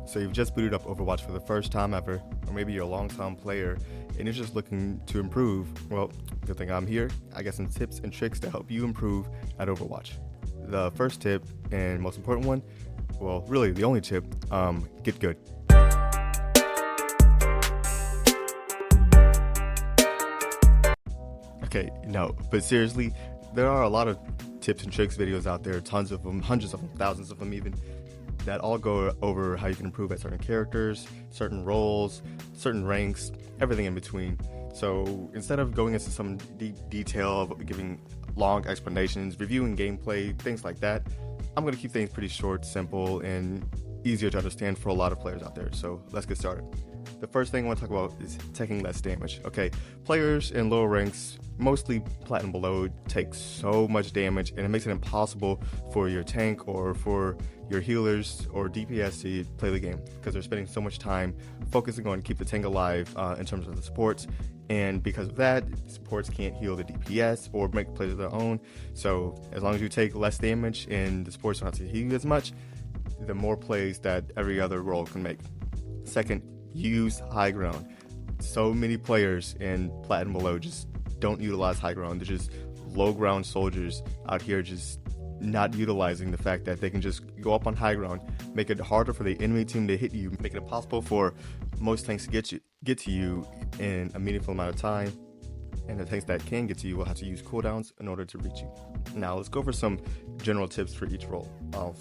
So you've just booted up Overwatch for the first time ever, or maybe you're a long-time player and you're just looking to improve. Well, good thing I'm here. I got some tips and tricks to help you improve at Overwatch. The first tip, and most important one, well, really the only tip, get good. Okay, no, but seriously, there are a lot of tips and tricks videos out there, tons of them, hundreds of them, thousands of them even, that all go over how you can improve at certain characters, certain roles, certain ranks, everything in between. So instead of going into some deep detail of giving long explanations, reviewing gameplay, things like that, I'm going to keep things pretty short, simple, and easier to understand for a lot of players out there. So let's get started. The first thing I want to talk about is taking less damage. Okay, players in lower ranks, mostly platinum below, take so much damage, and it makes it impossible for your tank or for your healers or DPS to play the game because they're spending so much time focusing on keep the tank alive in terms of the supports. And because of that, supports can't heal the DPS or make plays of their own. So as long as you take less damage and the supports don't have to heal you as much, the more plays that every other role can make. Second, use high ground. So many players in platinum below just don't utilize high ground. They're just low ground soldiers out here just not utilizing the fact that they can just go up on high ground, make it harder for the enemy team to hit you, make it impossible for most tanks to get to you in a meaningful amount of time, and the tanks that can get to you will have to use cooldowns in order to reach you. Now let's go over some general tips for each role.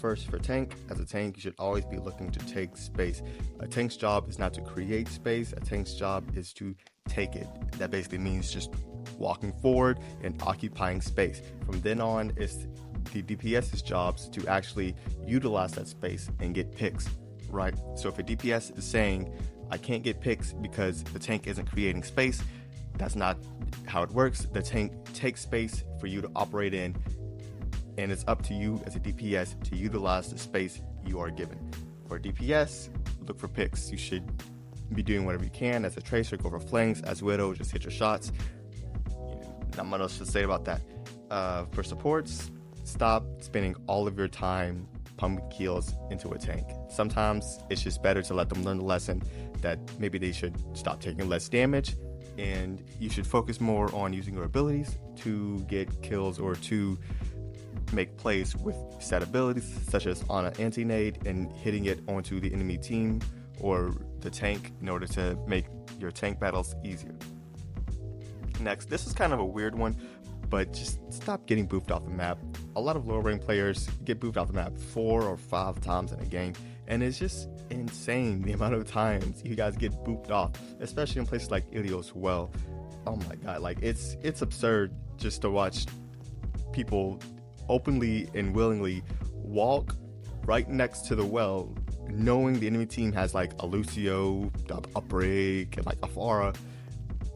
First, for tank, as a tank, you should always be looking to take space. A tank's job is not to create space, a tank's job is to take it. That basically means just walking forward and occupying space. From then on, it's the DPS's jobs to actually utilize that space and get picks, right? So if a DPS is saying, I can't get picks because the tank isn't creating space, that's not how it works. The tank takes space for you to operate in, and it's up to you as a DPS to utilize the space you are given. For DPS, look for picks. You should be doing whatever you can. As a tracer, go for flanks. As Widow, just hit your shots. Not much else to say about that. For supports, stop spending all of your time pumping kills into a tank. Sometimes it's just better to let them learn the lesson that maybe they should stop taking less damage, and you should focus more on using your abilities to get kills or to make plays with set abilities, such as on an anti-nade and hitting it onto the enemy team or the tank in order to make your tank battles easier. Next, this is kind of a weird one, but just stop getting boofed off the map. A lot of lower rank players get boofed off the map 4 or 5 times in a game, and it's just insane the amount of times you guys get boofed off, especially in places like Ilios Well. Oh my god, like it's absurd just to watch people openly and willingly walk right next to the well, knowing the enemy team has like a Lucio, a Break, and like a Pharah,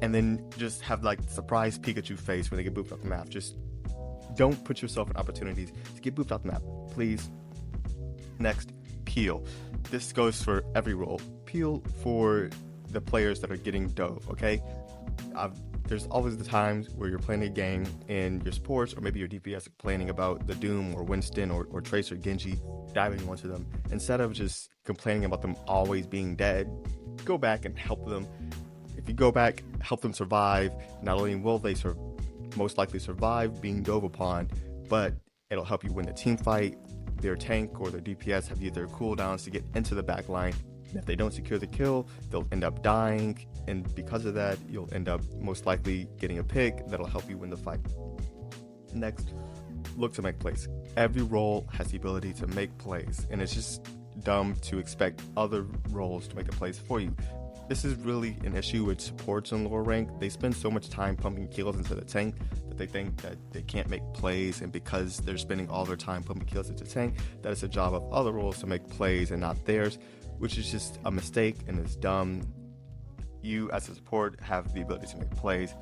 and then just have like surprise Pikachu face when they get boofed off the map. Just don't put yourself in opportunities to get boofed off the map, please. Next, peel. This goes for every role. Peel for the players that are getting dove, okay? There's always the times where you're playing a game and your supports or maybe your DPS are complaining about the Doom or Winston or Tracer Genji diving onto them. Instead of just complaining about them always being dead, go back and help them. If you go back, help them survive, not only will they most likely survive being dove upon, but it'll help you win the team fight. Their tank or their DPS have used their cooldowns to get into the back line. And if they don't secure the kill, they'll end up dying, and because of that, you'll end up most likely getting a pick that'll help you win the fight. Next, look to make plays. Every role has the ability to make plays, and it's just dumb to expect other roles to make the plays for you. This is really an issue with supports in lower rank. They spend so much time pumping kills into the tank that they think that they can't make plays, and because they're spending all their time pumping kills into the tank, that it's the job of other roles to make plays and not theirs, which is just a mistake and it's dumb. You as a support have the ability to make plays.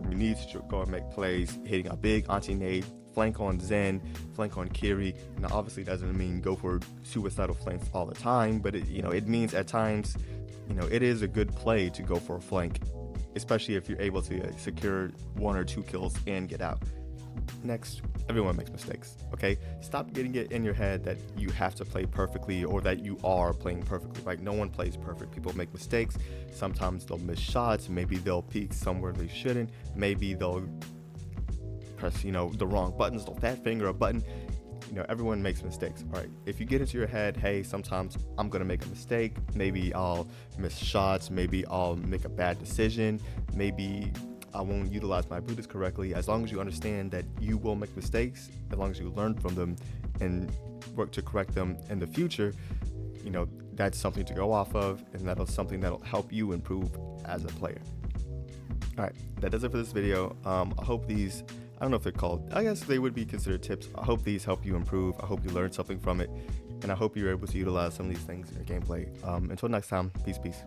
You need to go and make plays, hitting a big anti-nade, flank on Zen, flank on Kiri. Now obviously doesn't mean go for suicidal flanks all the time, but it means at times it is a good play to go for a flank, especially if you're able to secure 1 or 2 kills and get out. Next, everyone makes mistakes, okay? Stop getting it in your head that you have to play perfectly or that you are playing perfectly. Like, no one plays perfect. People make mistakes. Sometimes they'll miss shots. Maybe they'll peek somewhere they shouldn't. Maybe they'll press, the wrong buttons. They'll fat finger a button. Everyone makes mistakes. All right, if you get into your head, hey, sometimes I'm gonna make a mistake. Maybe I'll miss shots. Maybe I'll make a bad decision. Maybe I won't utilize my abilities correctly. As long as you understand that you will make mistakes, as long as you learn from them and work to correct them in the future, that's something to go off of, and that's something that'll help you improve as a player. All right, that does it for this video. I hope these, I don't know if they're called, I guess they would be considered tips. I hope these help you improve. I hope you learned something from it, and I hope you're able to utilize some of these things in your gameplay. Until next time, peace.